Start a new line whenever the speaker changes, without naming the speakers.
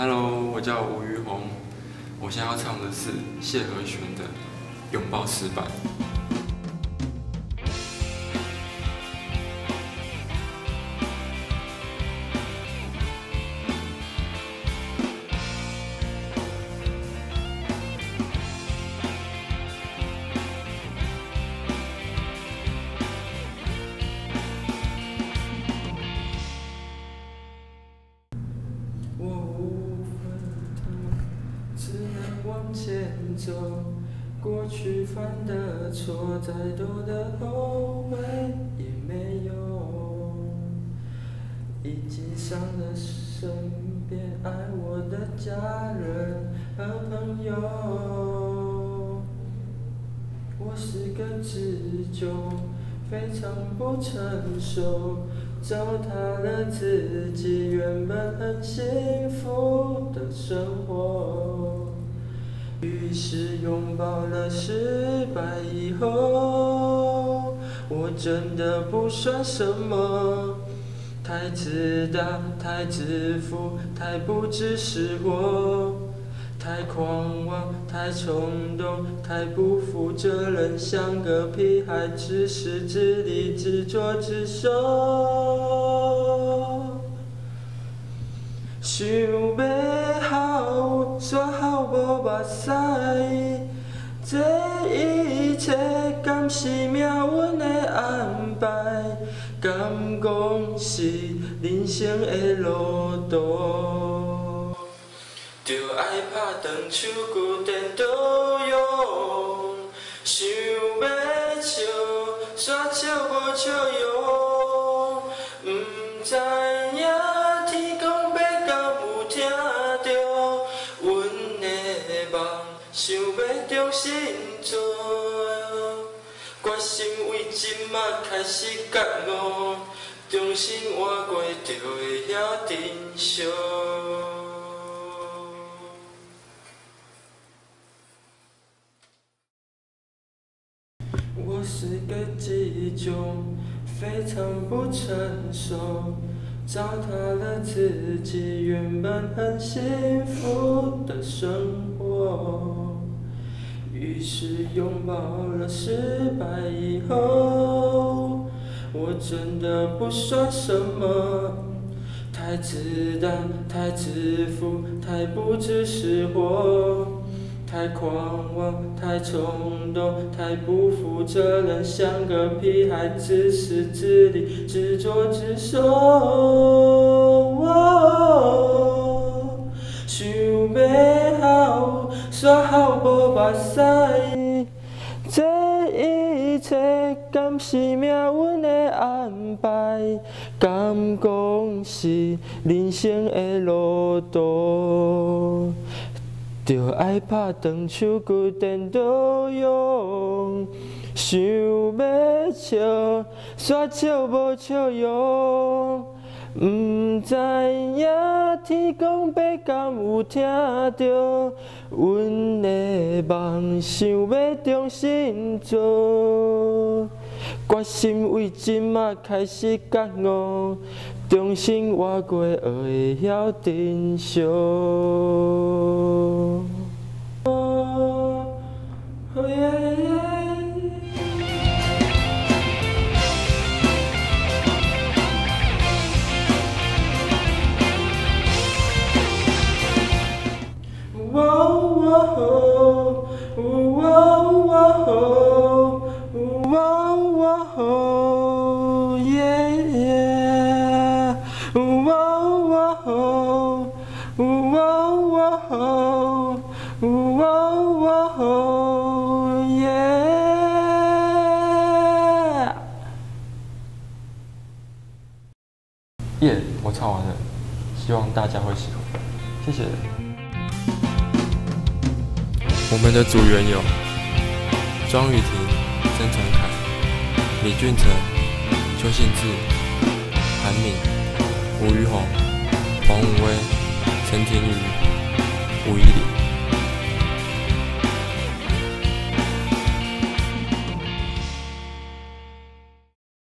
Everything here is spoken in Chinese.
Hello，我叫吴于宏，我现在要唱的是谢和弦的《拥抱失败》。我无法只能往前走，过去犯的错，再多的后悔也没用。已经伤了身边爱我的家人和朋友，我是个自救，非常不成熟。糟蹋了自己原本很幸福的生活，于是拥抱了失败以后，我真的不算什么，太自大，太自负，太不知识货，太狂妄，太冲动，太不负责任，像个屁孩，自私自利，自作自受。想要好，煞好无目屎，这一切敢是命运的安排？敢讲是人生的路途？就爱拍断手骨电倒用，想要笑，煞笑无笑容，不知影天公要敢有听着，阮的梦想要重新做，决心为今仔开始觉悟，重新活过就会晓真相。我是个自重，非常不成熟，糟蹋了自己原本很幸福的生活，于是拥抱了失败以后，我真的不算什么，太自大，太自负，太不知识货。太狂妄，太冲动，太不负责任，像个屁孩，自私自利，自作自受。想要好，煞好无目屎，这一切敢是命运的安排？敢讲是人生的路途？就爱拍断手骨电倒用，想要笑，煞笑无笑容，不知影天公要敢有听着，阮的梦想要重新做，决心为今仔开始觉悟，重新活过学会晓真相。
耶，我唱完了，希望大家会喜欢，谢谢。
我们的组员有庄雨婷、曾传凯、李俊成、邱信志、韩敏、吴于宏、黄武威、陈庭瑜、吴依林。